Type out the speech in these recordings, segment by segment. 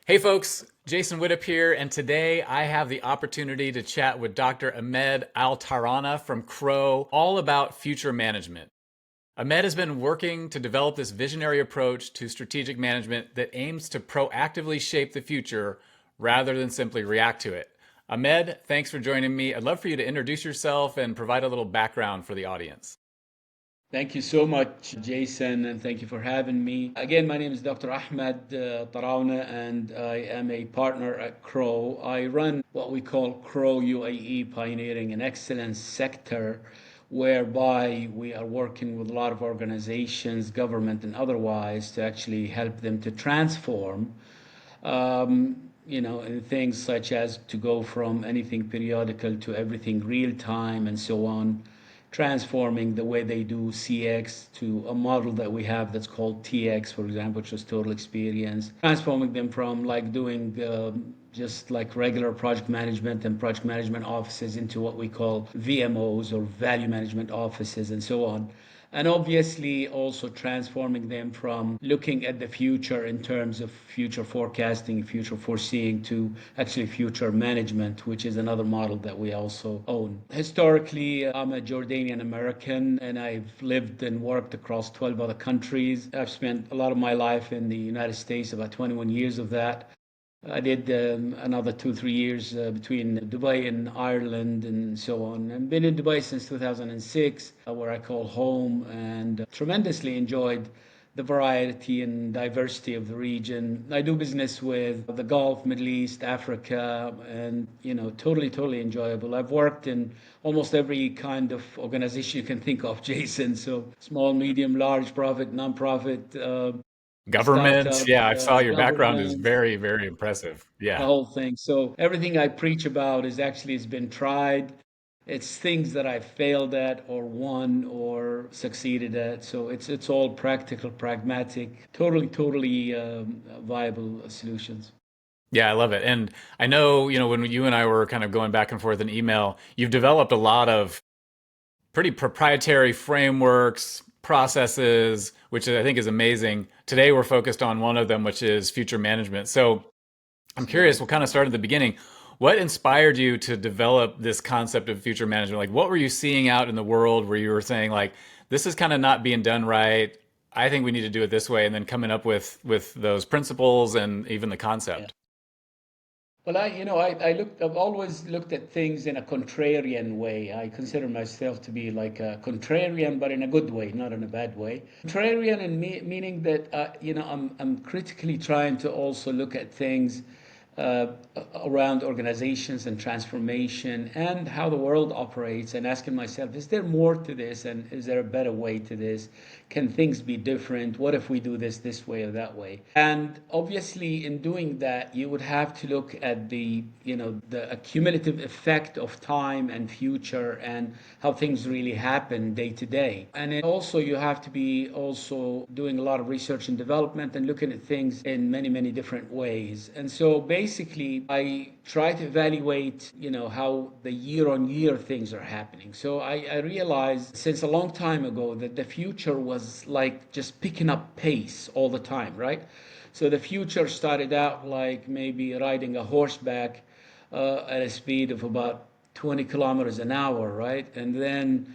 Hey folks, Jason Widdop here, and today I have the opportunity to chat with Dr. Ahmad Altarawneh from Crow all about future management. Ahmed has been working to develop this visionary approach to strategic management that aims to proactively shape the future rather than simply react to it. Ahmed, thanks for joining me. I'd love for you to introduce yourself and provide a little background for the audience. Thank you so much, Jason, and thank you for having me. Again, my name is Dr. Ahmad Altarawneh, and I am a partner at Crow. I run what we call Crow UAE Pioneering and Excellence Sector, whereby we are working with a lot of organizations, government and otherwise, to actually help them to transform in things such as to go from anything periodical to everything real time and so on, transforming the way they do CX to a model that we have that's called TX, for example, which is total experience, transforming them from like doing just like regular project management and project management offices into what we call VMOs or value management offices and so on, and obviously also transforming them from looking at the future in terms of future forecasting, future foreseeing, to actually future management, which is another model that we also own. Historically, I'm a Jordanian American and I've lived and worked across 12 other countries. I've spent a lot of my life in the United States, about 21 years of that. I did another 2, 3 years between Dubai and Ireland and so on. I've been in Dubai since 2006, where I call home, and tremendously enjoyed the variety and diversity of the region. I do business with the Gulf, Middle East, Africa, and totally enjoyable. I've worked in almost every kind of organization you can think of, Jason. So small, medium, large, profit, non-profit, Government, startup, yeah, I saw your background is government, very, very impressive. the Yeah. whole thing. So everything I preach about is actually has been tried. It's things that I've failed at or won or succeeded at. So it's all practical, pragmatic, totally viable solutions. Yeah, I love it. And I know, when you and I were kind of going back and forth in email, you've developed a lot of pretty proprietary frameworks, processes, which I think is amazing. Today, we're focused on one of them, which is future management. So I'm curious, Absolutely. we'll kind of start at the beginning. What inspired you to develop this concept of future management? Like, what were you seeing out in the world where you were saying, like, this is kind of not being done right? I think we need to do it this way, and then coming up with those principles and even the Yeah. concept. Well, I've always looked at things in a contrarian way. I consider myself to be like a contrarian, but in a good way, not in a bad way. Contrarian meaning that, I'm critically trying to also look at things uh, around organizations and transformation and how the world operates, and asking myself, is there more to this, and is there a better way to this? Can things be different? What if we do this way or that way? And obviously in doing that, you would have to look at the accumulative effect of time and future and how things really happen day to day. And then also you have to be also doing a lot of research and development and looking at things in many different ways. And so basically I try to evaluate, how the year on year things are happening. So I realized since a long time ago that the future was like just picking up pace all the time, right? So the future started out like maybe riding a horseback at a speed of about 20 kilometers an hour, right? And then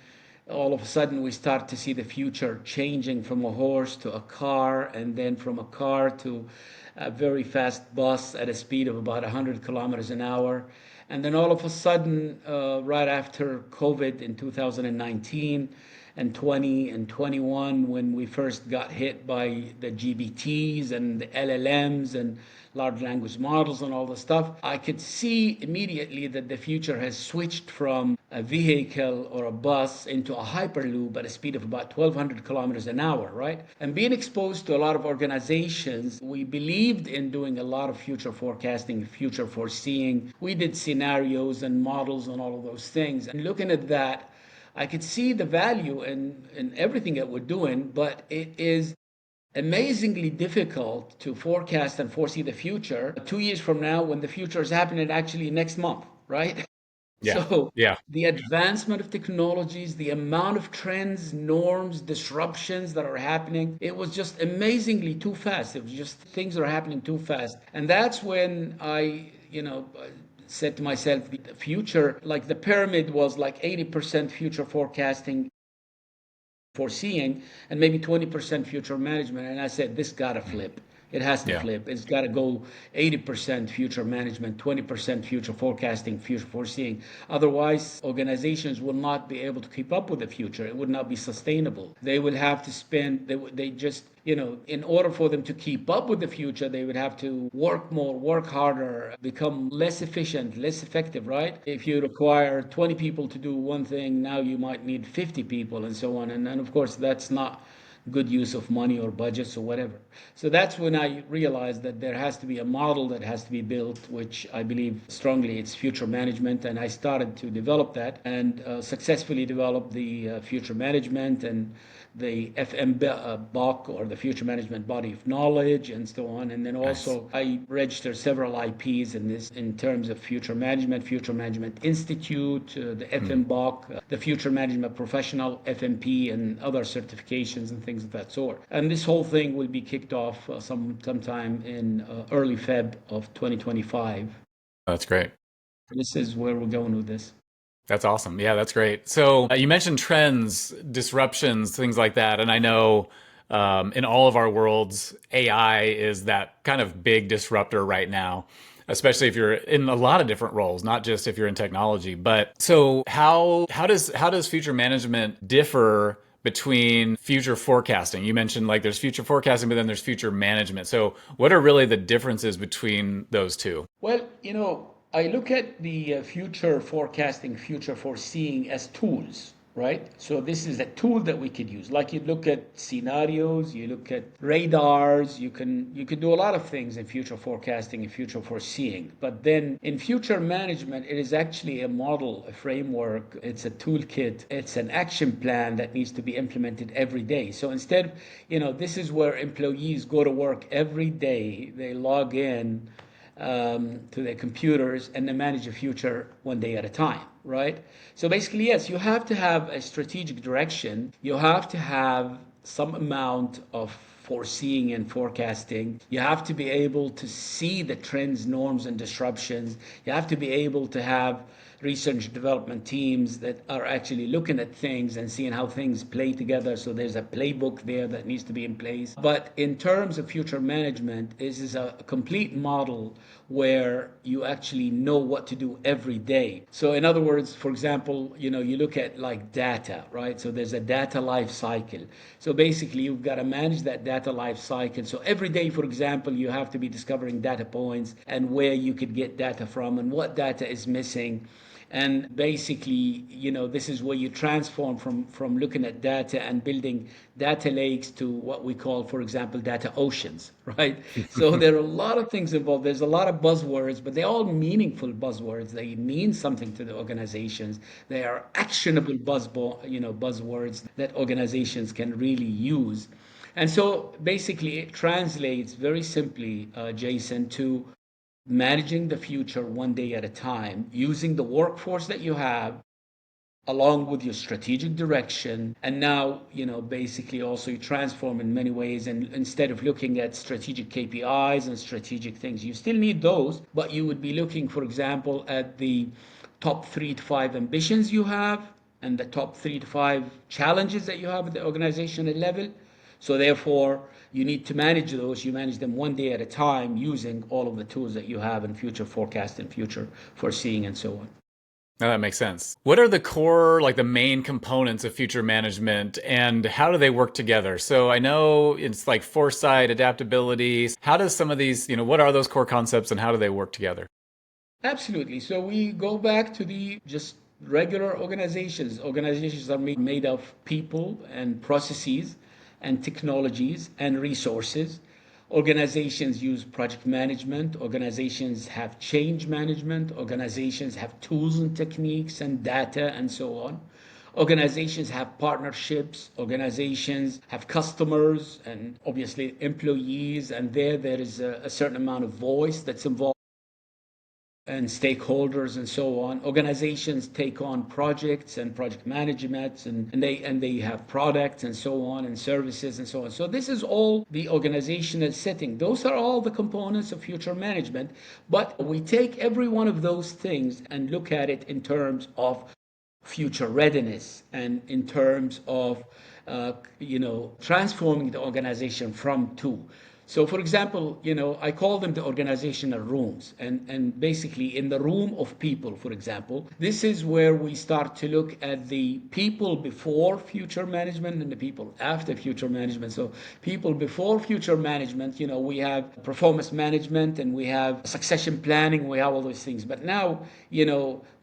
all of a sudden we start to see the future changing from a horse to a car, and then from a car to a very fast bus at a speed of about 100 kilometers an hour. And then all of a sudden, right after COVID in 2019 and 20 and 21, when we first got hit by the GBTs and the LLMs and large language models and all the stuff, I could see immediately that the future has switched from a vehicle or a bus into a hyperloop at a speed of about 1,200 kilometers an hour, right? And being exposed to a lot of organizations, we believed in doing a lot of future forecasting, future foreseeing. We did scenarios and models and all of those things. And looking at that, I could see the value in everything that we're doing, but it is amazingly difficult to forecast and foresee the future 2 years from now when the future is happening actually next month, right? Yeah. So Yeah. the advancement of technologies, the amount of trends, norms, disruptions that are happening, it was just amazingly too fast. It was just things are happening too fast. And that's when I said to myself, the future, like the pyramid was like 80% future forecasting, foreseeing, and maybe 20% future management. And I said, this got to Mm. flip. It has to Yeah. flip. It's got to go 80% future management, 20% future forecasting, future foreseeing. Otherwise, organizations will not be able to keep up with the future. It would not be sustainable. They will have to spend, they just, in order for them to keep up with the future, they would have to work more, work harder, become less efficient, less effective, right? If you require 20 people to do one thing, now you might need 50 people and so on. And of course, that's not good use of money or budgets or whatever. So that's when I realized that there has to be a model that has to be built, which I believe strongly it's future management. And I started to develop that and successfully developed the future management and the FMBOK, or the Future Management Body of Knowledge, and so on. And then Nice. also I registered several IPs in this in terms of Future Management Institute, the Hmm. FMBOK, the Future Management Professional, FMP, and other certifications and things of that sort. And this whole thing will be kicked off sometime in early Feb of 2025. That's great. This is where we're going with this. That's awesome. Yeah, that's great. So you mentioned trends, disruptions, things like that. And I know in all of our worlds, AI is that kind of big disruptor right now, especially if you're in a lot of different roles, not just if you're in technology. But so how does future management differ between future forecasting? You mentioned like there's future forecasting, but then there's future management. So what are really the differences between those two? Well, I look at the future forecasting, future foreseeing as tools, right? So this is a tool that we could use. Like you look at scenarios, you look at radars, you can do a lot of things in future forecasting and future foreseeing. But then in future management, it is actually a model, a framework, it's a toolkit, it's an action plan that needs to be implemented every day. So instead, this is where employees go to work every day, they log in to their computers and they manage the future one day at a time, right? So basically, yes, you have to have a strategic direction. You have to have some amount of foreseeing and forecasting. You have to be able to see the trends, norms, and disruptions. You have to be able to have research and development teams that are actually looking at things and seeing how things play together. So there's a playbook there that needs to be in place. But in terms of future management, this is a complete model where you actually know what to do every day. So in other words, for example, you look at like data, right? So there's a data life cycle. So basically you've got to manage that data life cycle. So every day, for example, you have to be discovering data points and where you could get data from and what data is missing. And basically, this is where you transform from looking at data and building data lakes to what we call, for example, data oceans, right? So there are a lot of things involved. There's a lot of buzzwords, but they're all meaningful buzzwords. They mean something to the organizations. They are actionable buzzwords that organizations can really use. And so basically, it translates very simply, Jason, to managing the future one day at a time, using the workforce that you have along with your strategic direction. And now, basically also you transform in many ways. And instead of looking at strategic KPIs and strategic things, you still need those, but you would be looking, for example, at the top 3 to 5 ambitions you have and the top 3 to 5 challenges that you have at the organizational level. So therefore, you need to manage those. You manage them one day at a time using all of the tools that you have in future forecast and future foreseeing and so on. No, that makes sense. What are the core, like the main components of future management and how do they work together? So I know it's like foresight, adaptability. How does some of these, what are those core concepts and how do they work together? Absolutely. So we go back to the just regular organizations. Organizations are made of people and processes and technologies and resources. Organizations use project management. Organizations have change management. Organizations have tools and techniques and data and so on. Organizations have partnerships. Organizations have customers and obviously employees. And there is a certain amount of voice that's involved. and stakeholders and so on. Organizations take on projects and project management, and they have products and so on, and services and so on. So this is all the organizational setting. Those are all the components of future management. But we take every one of those things and look at it in terms of future readiness and in terms of transforming the organization from to. So, for example, I call them the organizational rooms. And basically, in the room of people, for example, this is where we start to look at the people before future management and the people after future management. So, people before future management, we have performance management and we have succession planning, we have all those things. But now,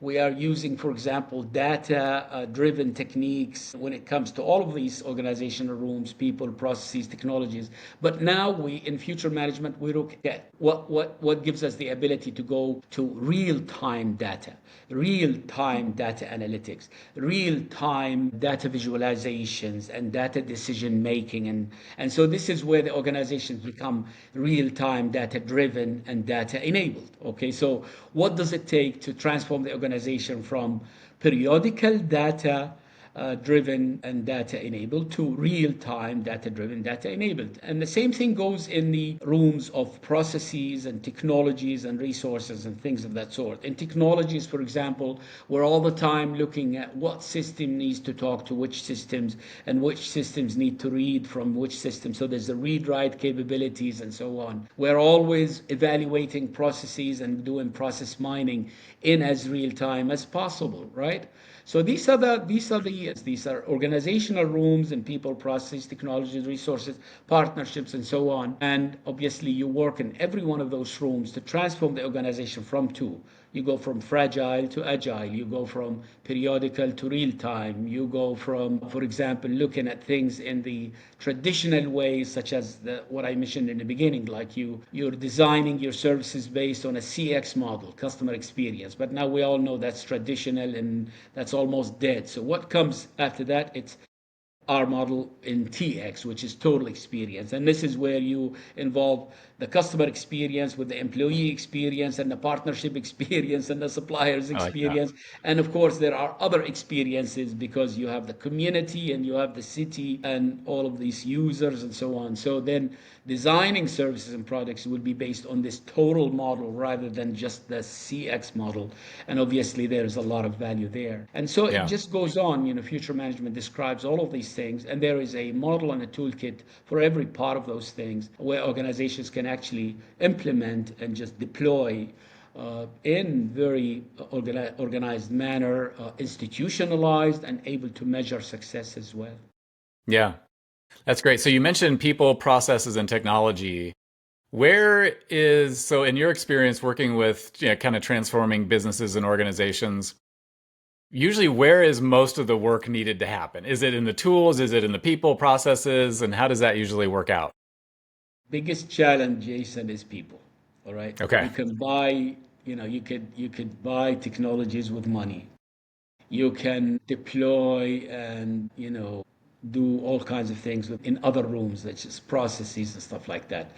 we are using, for example, data driven techniques when it comes to all of these organizational rooms, people, processes, technologies. But now in future management, we look at what gives us the ability to go to real-time data, real-time data analytics, real-time data visualizations and data decision making. And so this is where the organizations become real-time data driven and data enabled. Okay, so what does it take to transform the organization from periodical data driven and data enabled to real time data driven, data enabled? And the same thing goes in the rooms of processes and technologies and resources and things of that sort. In technologies, for example, we're all the time looking at what system needs to talk to which systems and which systems need to read from which system. So there's the read write capabilities and so on. We're always evaluating processes and doing process mining in as real time as possible, right? So these are organizational rooms and people, process, technologies, resources, partnerships, and so on. And obviously, you work in every one of those rooms to transform the organization from to. You go from fragile to agile. You go from periodical to real time. You go from, for example, looking at things in the traditional ways, such as what I mentioned in the beginning, like you're designing your services based on a CX model, customer experience. But now we all know that's traditional and that's almost dead. So what comes after that? It's our model in TX, which is total experience. And this is where you involve the customer experience with the employee experience and the partnership experience and the suppliers I like that. experience. And of course, there are other experiences because you have the community and you have the city and all of these users and so on. So then designing services and products will be based on this total model rather than just the CX model. And obviously, there's a lot of value there. And so it Yeah. just goes on. Future management describes all of these things, and there is a model and a toolkit for every part of those things where organizations can actually implement and just deploy in very organized manner, institutionalized, and able to measure success as well. Yeah. That's great. So you mentioned people, processes, and technology. So in your experience working with kind of transforming businesses and organizations, usually where is most of the work needed to happen? Is it in the tools? Is it in the people, processes? And how does that usually work out? Biggest challenge, Jason, is people. All right, Okay. you can buy, you could buy technologies with money. You can deploy and do all kinds of things in other rooms, such as processes and stuff like that.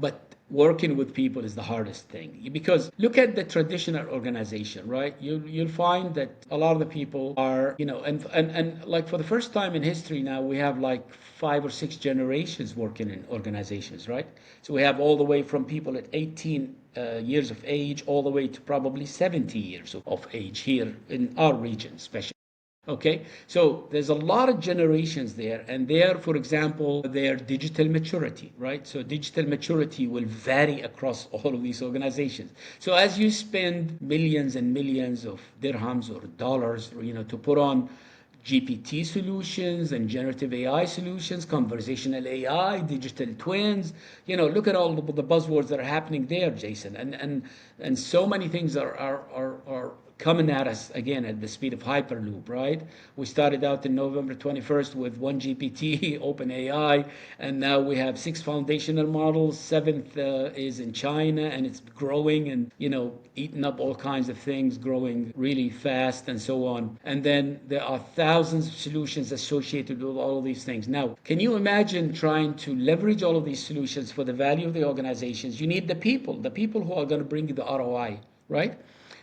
But working with people is the hardest thing, because look at the traditional organization, right? You'll find that a lot of the people are, and like for the first time in history now, we have like 5 or 6 generations working in organizations, right? So we have all the way from people at 18 years of age all the way to probably 70 years of age here in our region, especially. Okay, so there's a lot of generations there, and there, for example, their digital maturity, right? So digital maturity will vary across all of these organizations. So as you spend millions and millions of dirhams or dollars, to put on GPT solutions and generative AI solutions, conversational AI, digital twins. Look at all the buzzwords that are happening there, Jason, and so many things are coming at us again at the speed of hyperloop, right? We started out in November 21st with one GPT, OpenAI, and now we have 6 foundational models. Seventh is in China, and it's growing and eating up all kinds of things, growing really fast, and so on. And then there are thousands of solutions associated with all of these things. Now, can you imagine trying to leverage all of these solutions for the value of the organizations? You need the people who are going to bring you the ROI. right?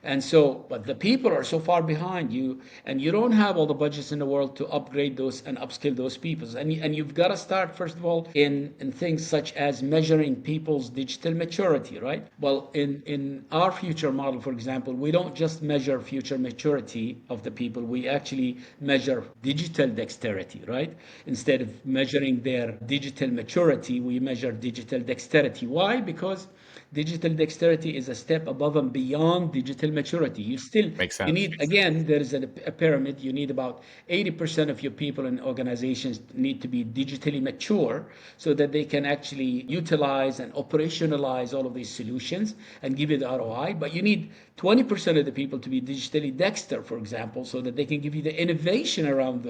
And so, but the people are so far behind you, and you don't have all the budgets in the world to upgrade those and upskill those people. And you've got to start, first of all, in things such as measuring people's digital maturity, right? Well, in our future model, for example, we don't just measure future maturity of the people, we actually measure digital dexterity, right? Instead of measuring their digital maturity, we measure digital dexterity. Why? Because digital dexterity is a step above and beyond digital maturity. Makes You sense. need, again, there is a pyramid. You need about 80% of your people and organizations need to be digitally mature so that they can actually utilize and operationalize all of these solutions and give you the ROI. But you need 20% of the people to be digitally dexter, for example, so that they can give you the innovation around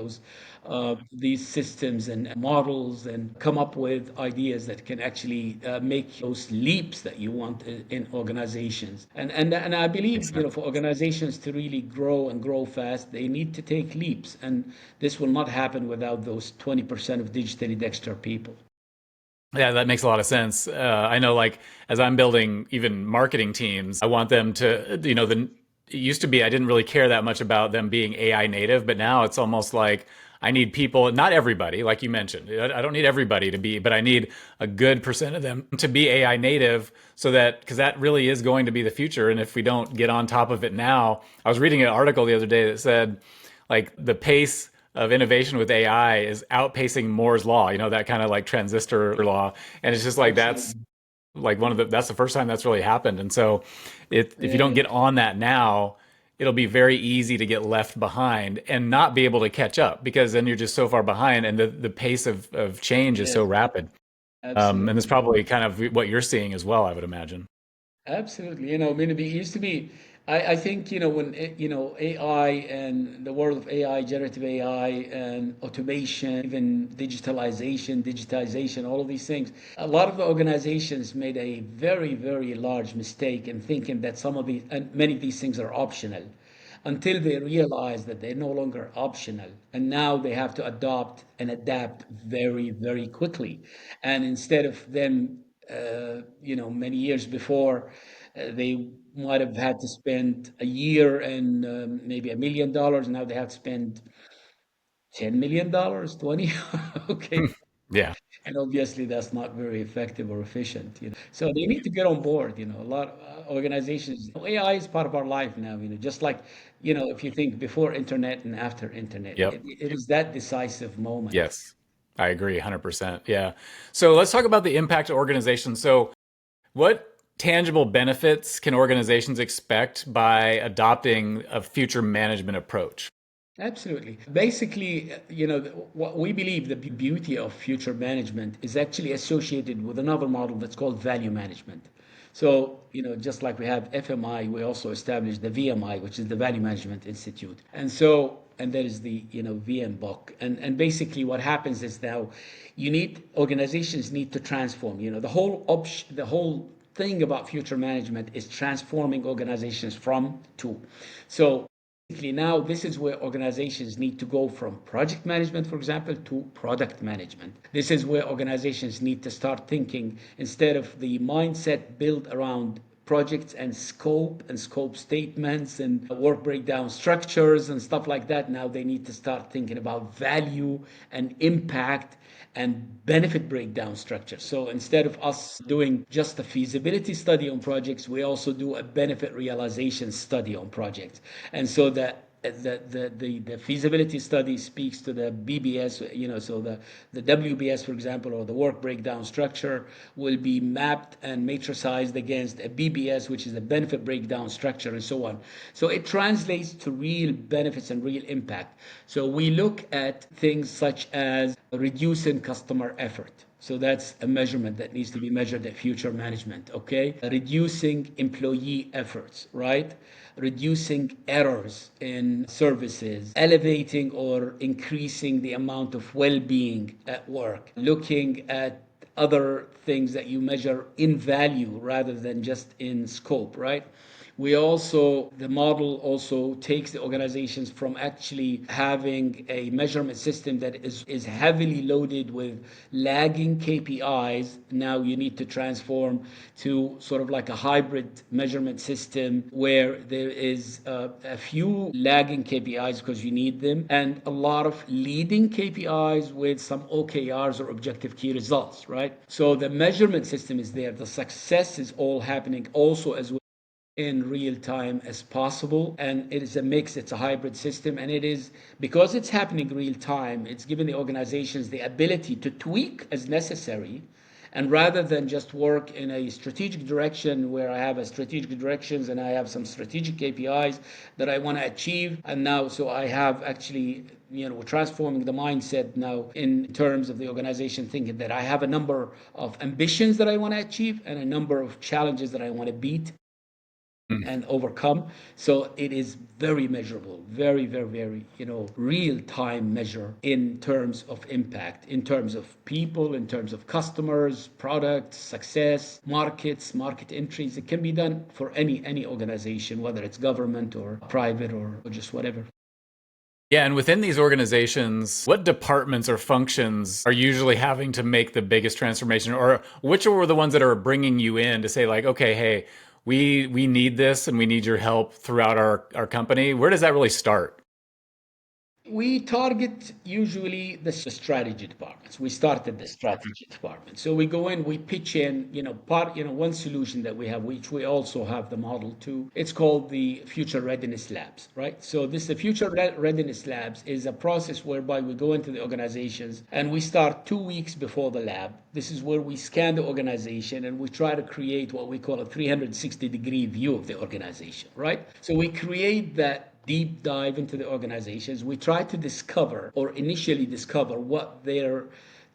these systems and models and come up with ideas that can actually make those leaps that you want in organizations. And I Makes believe, sense. for organizations to really grow and grow fast, they need to take leaps. And this will not happen without those 20% of digitally dexter people. Yeah, that makes a lot of sense. I know, like, as I'm building even marketing teams, I want them to, it used to be I didn't really care that much about them being AI native, but now it's almost like I need people, not everybody, like you mentioned. I don't need everybody to be, but I need a good percent of them to be AI native so that, because that really is going to be the future. And if we don't get on top of it now, I was reading an article the other day that said, like, the pace of innovation with AI is outpacing Moore's law, that kind of like transistor law. And it's just like that's Absolutely. like that's the first time that's really happened. And so if you don't Yeah. get on that now, it'll be very easy to get left behind and not be able to catch up because then you're just so far behind and the pace of change is so Yes, rapid. And it's absolutely. probably kind of what you're seeing as well, I would imagine. Absolutely. I mean, it used to be, I think, when, AI and the world of AI, generative AI and automation, even digitization, all of these things, a lot of the organizations made a very, very large mistake in thinking that some of these, and many of these things are optional until they realize that they're no longer optional. And now they have to adopt and adapt very, very quickly. And instead of them, many years before, they might have had to spend a year and maybe $1 million. Now they have to spend $10 million, 20. Okay. Yeah. And obviously that's not very effective or efficient. So they need to get on board. A lot of organizations, AI is part of our life now, just like, if you think before internet and after internet, Yep. it is that decisive moment. Yes. I agree 100%. Yeah. So let's talk about the impact to organizations. So what tangible benefits can organizations expect by adopting a future management approach? Absolutely. Basically, what we believe the beauty of future management is actually associated with another model that's called value management. So, just like we have FMI, we also established the VMI, which is the Value Management Institute. And there is the, VM book. And basically what happens is now organizations need to transform. The whole thing about future management is transforming organizations from to. So now this is where organizations need to go from project management, for example, to product management. This is where organizations need to start thinking, instead of the mindset built around projects and scope statements and work breakdown structures and stuff like that. Now they need to start thinking about value and impact and benefit breakdown structure. So instead of us doing just a feasibility study on projects, we also do a benefit realization study on projects. And so that the feasibility study speaks to the BBS, so the WBS, for example, or the work breakdown structure will be mapped and matricized against a BBS, which is the benefit breakdown structure, and so on. So it translates to real benefits and real impact. So we look at things such as reducing customer effort. So that's a measurement that needs to be measured at future management, okay? Reducing employee efforts, right? Reducing errors in services, elevating or increasing the amount of well-being at work, looking at other things that you measure in value rather than just in scope, right? The model also takes the organizations from actually having a measurement system that is heavily loaded with lagging KPIs. Now you need to transform to sort of like a hybrid measurement system where there is a few lagging KPIs because you need them, and a lot of leading KPIs with some OKRs or objective key results, right? So the measurement system is there. The success is all happening also as well in real time as possible, and it is a mix. It's a hybrid system, and it is, because it's happening real time, it's giving the organizations the ability to tweak as necessary, and rather than just work in a strategic direction where I have a strategic directions and I have some strategic KPIs that I want to achieve, and now so I have actually, we're transforming the mindset now in terms of the organization thinking that I have a number of ambitions that I want to achieve and a number of challenges that I want to beat and overcome. So it is very measurable, very, very, very, real time measure in terms of impact, in terms of people, in terms of customers, products, success, markets, market entries. It can be done for any organization, whether it's government or private or just whatever. Yeah, and within these organizations, what departments or functions are usually having to make the biggest transformation, or which are the ones that are bringing you in to say like, okay, hey, we need this and we need your help throughout our company? Where does that really start? We target usually the strategy departments. We start at the strategy department. So we go in, we pitch in, one solution that we have, which we also have the model to. It's called the Future Readiness Labs, right? So the Future Readiness Labs is a process whereby we go into the organizations and we start 2 weeks before the lab. This is where we scan the organization and we try to create what we call a 360-degree view of the organization, right? So we create that deep dive into the organizations. We try to discover or initially discover what their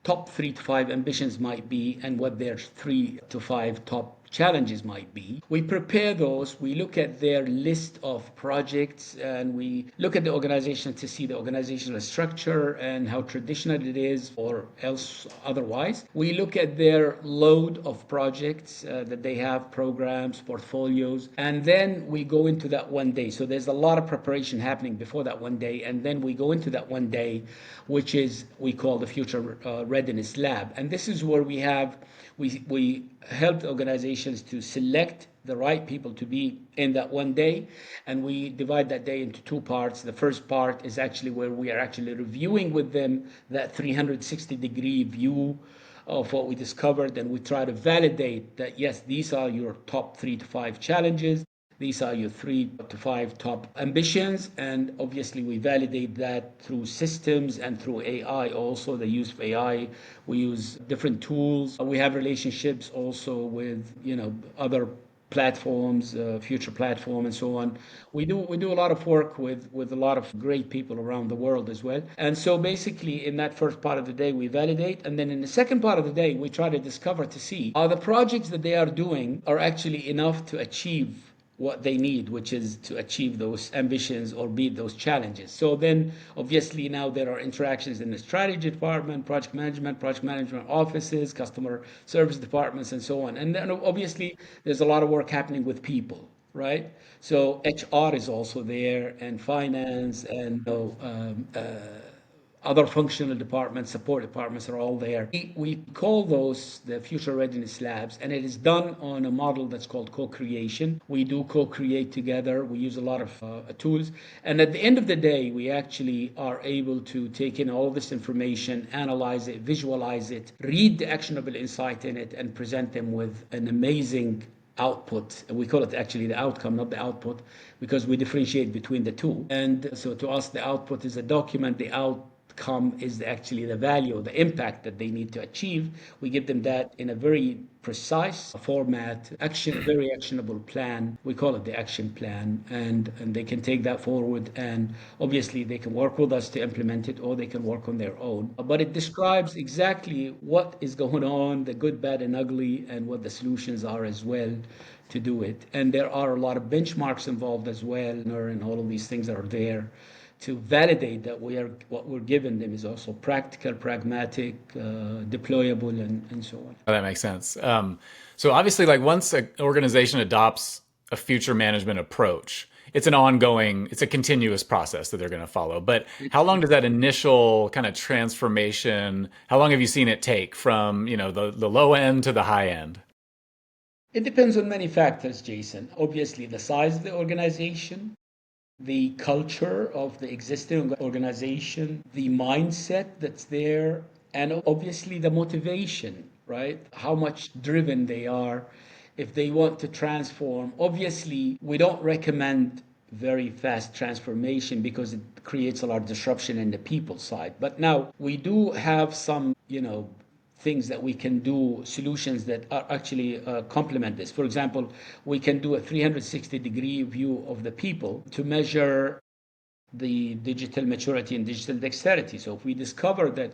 top 3 to 5 ambitions might be and what their 3 to 5 top challenges might be. We prepare those, we look at their list of projects, and we look at the organization to see the organizational structure and how traditional it is or else otherwise. We look at their load of projects that they have, programs, portfolios, and then we go into that one day. So there's a lot of preparation happening before that one day, and then we go into that one day, which is we call the Future Readiness Lab. And this is where we help the organizations to select the right people to be in that one day, and we divide that day into 2 parts. The first part is actually where we are actually reviewing with them that 360-degree view of what we discovered, and we try to validate that yes, these are your top 3 to 5 challenges, these are your 3 to 5 top ambitions, and obviously we validate that through systems and through AI also, the use of AI. We use different tools. We have relationships also with, other platforms, future platform, and so on. We do a lot of work with a lot of great people around the world as well. And so basically, in that first part of the day, we validate, and then in the second part of the day, we try to discover to see are the projects that they are doing are actually enough to achieve what they need, which is to achieve those ambitions or beat those challenges. So then, obviously, now there are interactions in the strategy department, project management offices, customer service departments, and so on. And then, obviously, there's a lot of work happening with people, right? So HR is also there, and finance, and other functional departments, support departments are all there. We call those the Future Readiness Labs, and it is done on a model that's called co-creation. We do co-create together. We use a lot of tools. And at the end of the day, we actually are able to take in all this information, analyze it, visualize it, read the actionable insight in it, and present them with an amazing output. We call it actually the outcome, not the output, because we differentiate between the two. And so to us, the output is a document, the outcome is actually the value, the impact that they need to achieve. We give them that in a very precise format, very actionable plan. We call it the action plan, and they can take that forward, and obviously they can work with us to implement it, or they can work on their own. But it describes exactly what is going on, the good, bad, and ugly, and what the solutions are as well to do it. And there are a lot of benchmarks involved as well, and all of these things that are there to validate that what we're giving them is also practical, pragmatic, deployable, and so on. Oh, that makes sense. So obviously, like once an organization adopts a future management approach. It's an ongoing, it's a continuous process that they're going to follow. But how long does that initial kind of transformation, how long have you seen it take from, the low end to the high end? It depends on many factors, Jason. Obviously, the size of the organization, the culture of the existing organization, the mindset that's there, and obviously the motivation, right? How much driven they are if they want to transform. Obviously, we don't recommend very fast transformation because it creates a lot of disruption in the people side. But now we do have some, things that we can do, solutions that are actually complement this. For example, we can do a 360-degree view of the people to measure the digital maturity and digital dexterity. So if we discover that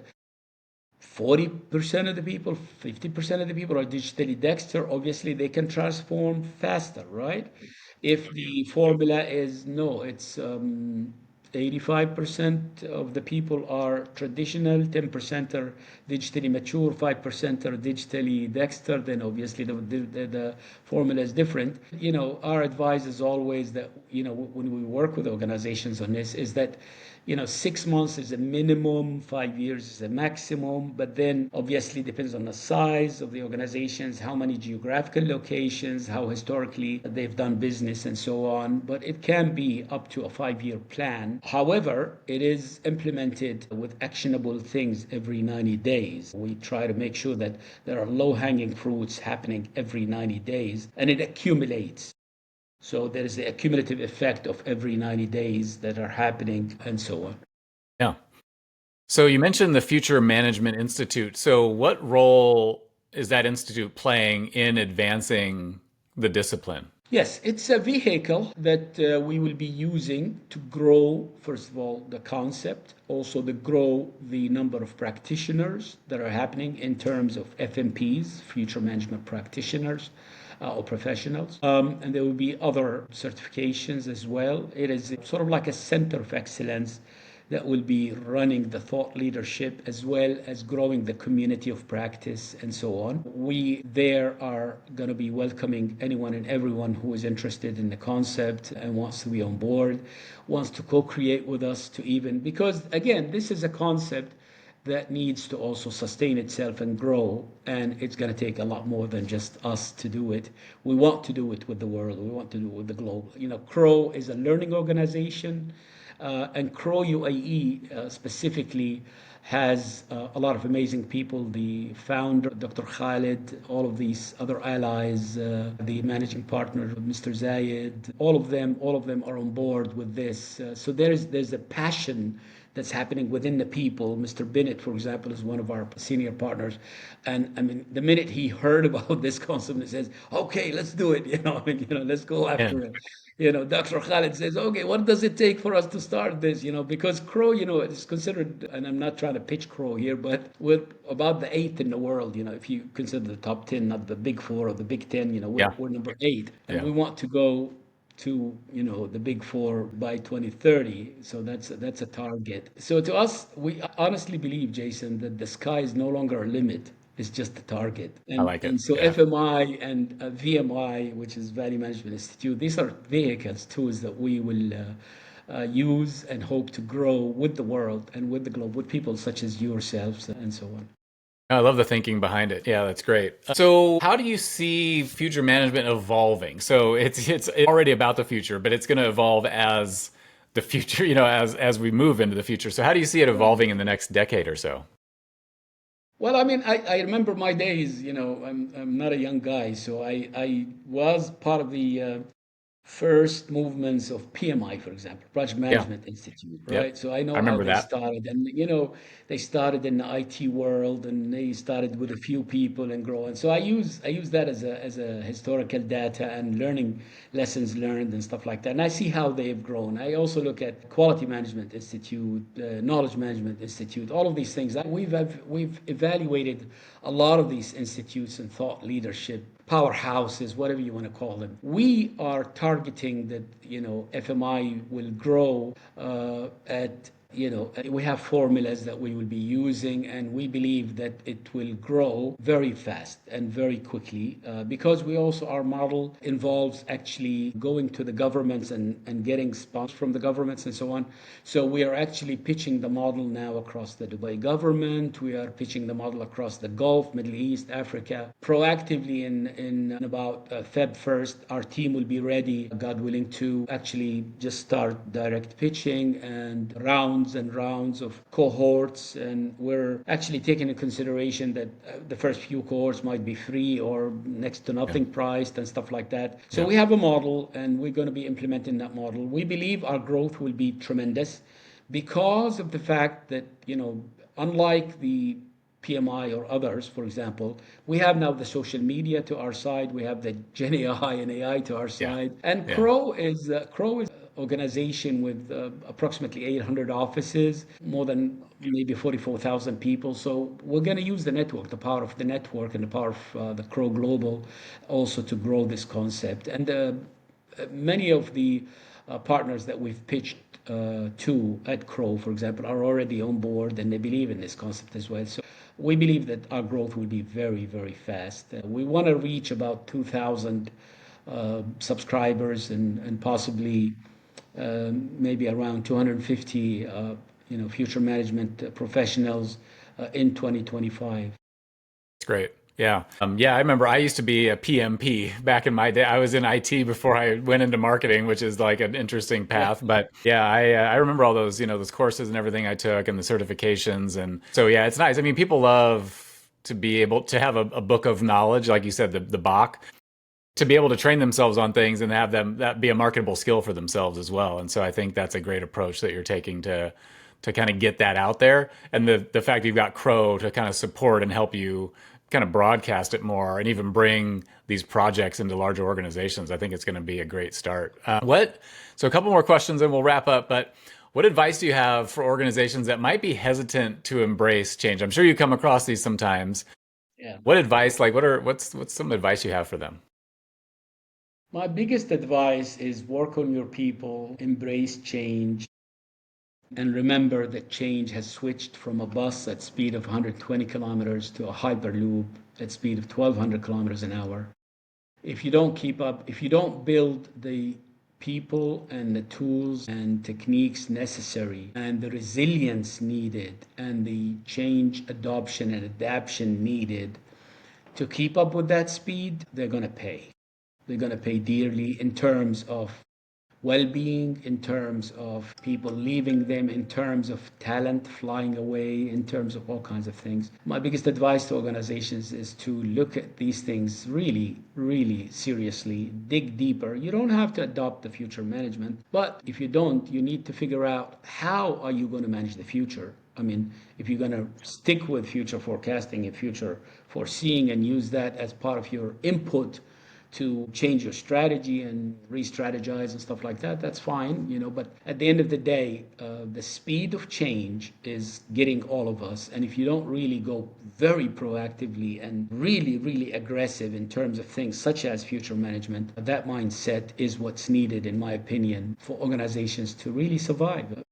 40% of the people, 50% of the people are digitally dexter, obviously they can transform faster, right? If the formula is no, it's 85% of the people are traditional, 10% are digitally mature, 5% are digitally dexter, then obviously the formula is different. Our advice is always that, when we work with organizations on this, is that 6 months is a minimum, 5 years is a maximum, but then obviously depends on the size of the organizations, how many geographical locations, how historically they've done business, and so on. But it can be up to a 5-year plan. However, it is implemented with actionable things every 90 days. We try to make sure that there are low-hanging fruits happening every 90 days, and it accumulates. So there is the accumulative effect of every 90 days that are happening, and so on. Yeah. So you mentioned the Future Management Institute. So what role is that institute playing in advancing the discipline? Yes, it's a vehicle that we will be using to grow, first of all, the concept, also to grow the number of practitioners that are happening in terms of FMPs, future management practitioners, or professionals. And there will be other certifications as well. It is sort of like a center of excellence that will be running the thought leadership as well as growing the community of practice and so on. We there are going to be welcoming anyone and everyone who is interested in the concept and wants to be on board, wants to co-create with us to even, because again, this is a concept that needs to also sustain itself and grow, and it's going to take a lot more than just us to do it. We want to do it with the world. We want to do it with the globe. Crow is a learning organization, and Crow UAE specifically has a lot of amazing people. The founder, Dr. Khalid, all of these other allies, the managing partner, Mr. Zayed, all of them are on board with this. So there's a passion that's happening within the people. Mr. Bennett, for example, is one of our senior partners. And I mean, the minute he heard about this concept, he says, okay, let's do it. Let's go after And it. Dr. Khalid says, okay, what does it take for us to start this? Because Crow, is considered, and I'm not trying to pitch Crow here, but we're about the eighth in the world. If you consider the top 10, not the big four or the big 10, we're, yeah, we're number eight. And yeah, we want to go to the big four by 2030. So that's a target. So to us, we honestly believe, Jason, that the sky is no longer a limit. It's just a target. I And like it. and so Yeah, FMI and VMI, which is Value Management Institute, these are vehicles, tools that we will use and hope to grow with the world and with the globe, with people such as yourselves and so on. I love the thinking behind it. Yeah, that's great. So, how do you see future management evolving? So, it's already about the future, but it's going to evolve as the future, as we move into the future. So, how do you see it Right. evolving in the next decade or so? Well, I mean, I remember my days, I'm not a young guy, so I was part of the first movements of PMI, for example, Project Yeah. Management Institute, Yep. right? So I I know how remember they that. started, and they started in the IT world, and they started with a few people and growing. So I use that as a historical data and learning lessons learned and stuff like that. And I see how they've grown. I also look at Quality Management Institute, Knowledge Management Institute, all of these things. We've evaluated a lot of these institutes and thought leadership powerhouses, whatever you want to call them. We are targeting that FMI will grow at We have formulas that we will be using, and we believe that it will grow very fast and very quickly because we also, our model involves actually going to the governments and getting sponsors from the governments and so on. So we are actually pitching the model now across the Dubai government. We are pitching the model across the Gulf, Middle East, Africa. Proactively in about Feb 1st, our team will be ready, God willing, to actually just start direct pitching and rounds of cohorts. And we're actually taking into consideration that the first few cohorts might be free or next to Yeah. nothing priced and stuff like that. So Yeah. we have a model, and we're going to be implementing that model. We believe our growth will be tremendous because of the fact that, unlike the PMI or others, for example, we have now the social media to our side. We have the Gen AI and AI to our Yeah. side. And Yeah. Crow is an organization with approximately 800 offices, more than maybe 44,000 people. So we're going to use the network, the power of the network and the power of the Crow Global also to grow this concept. And many of the partners that we've pitched to at Crow, for example, are already on board and they believe in this concept as well. So we believe that our growth will be very, very fast. We want to reach about 2,000 subscribers and possibly maybe around 250 future management professionals in 2025. It's great. Yeah. Yeah, I remember I used to be a PMP back in my day. I was in IT before I went into marketing, which is like an interesting Yeah. path. But yeah, I remember all those, those courses and everything I took and the certifications. And so, yeah, it's nice. I mean, people love to be able to have a book of knowledge, like you said, the Bach, to be able to train themselves on things and have them that be a marketable skill for themselves as well. And so I think that's a great approach that you're taking to kind of get that out there. And the fact you've got Crow to kind of support and help you kind of broadcast it more and even bring these projects into larger organizations, I think it's going to be a great start. So a couple more questions and we'll wrap up. But what advice do you have for organizations that might be hesitant to embrace change? I'm sure you come across these sometimes. Yeah. What advice, like what's some advice you have for them? My biggest advice is work on your people, embrace change, and remember that change has switched from a bus at speed of 120 kilometers to a hyperloop at speed of 1,200 kilometers an hour. If you don't keep up, if you don't build the people and the tools and techniques necessary and the resilience needed and the change adoption and adaptation needed to keep up with that speed, they're going to pay. They're going to pay dearly in terms of well being, in terms of people leaving them, in terms of talent flying away, in terms of all kinds of things. My biggest advice to organizations is to look at these things really, really seriously, dig deeper. You don't have to adopt the future management, but if you don't, you need to figure out how are you going to manage the future. I mean, if you're going to stick with future forecasting and future foreseeing and use that as part of your input to change your strategy and re-strategize and stuff like that, that's fine, but at the end of the day, the speed of change is getting all of us. And if you don't really go very proactively and really, really aggressive in terms of things such as future management, that mindset is what's needed, in my opinion, for organizations to really survive.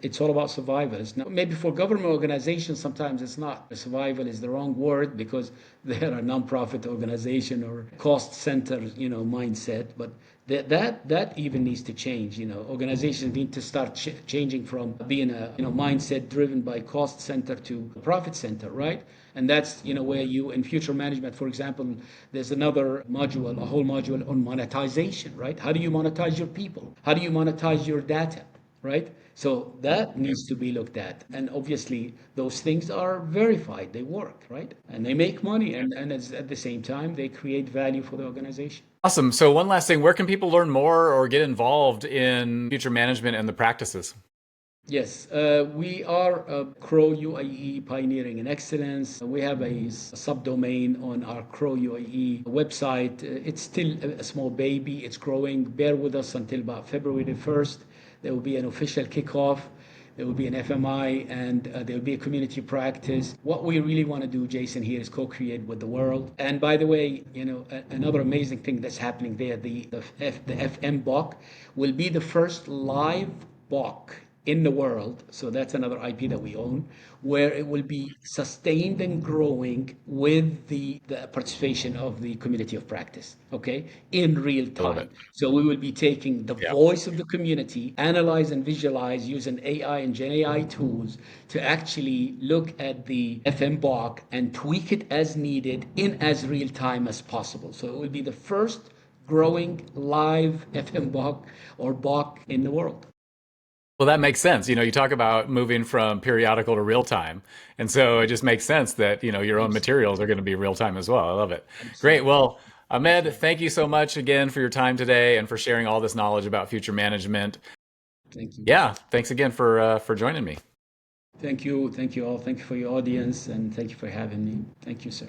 It's all about survivors. Now, maybe for government organizations, sometimes it's not. Survival is the wrong word because they're a non-profit organization or cost center, mindset. But that even needs to change. Organizations need to start changing from being a mindset driven by cost center to profit center, right? And that's where you in future management, for example, there's another module, a whole module on monetization, right? How do you monetize your people? How do you monetize your data? Right? So that needs to be looked at. And obviously, those things are verified, they work, right? And they make money, and at the same time, they create value for the organization. Awesome. So one last thing, where can people learn more or get involved in future management and the practices? Yes, we are Crow UAE Pioneering in Excellence. We have a subdomain on our Crow UAE website. It's still a small baby, it's growing. Bear with us until about February the 1st. There will be an official kickoff. There will be an FMI and there will be a community practice. What we really want to do, Jason, here is co-create with the world. And by the way, another amazing thing that's happening there, the FM BOC will be the first live BOC in the world. So that's another IP that we own, where it will be sustained and growing with the participation of the community of practice, okay, in real I love time. it. So we will be taking the Yeah. voice of the community, analyze and visualize using AI and Gen AI tools to actually look at the FMBOK and tweak it as needed in as real time as possible. So it will be the first growing live FMBOK or BOK in the world. Well, that makes sense. You talk about moving from periodical to real time. And so it just makes sense that, your own Absolutely. materials are going to be real time as well. I love it. Great. Absolutely. Well, Ahmed, Absolutely. thank you so much again for your time today and for sharing all this knowledge about future management. Thank you. Yeah, thanks again for joining me. Thank you. Thank you all. Thank you for your audience and thank you for having me. Thank you, sir.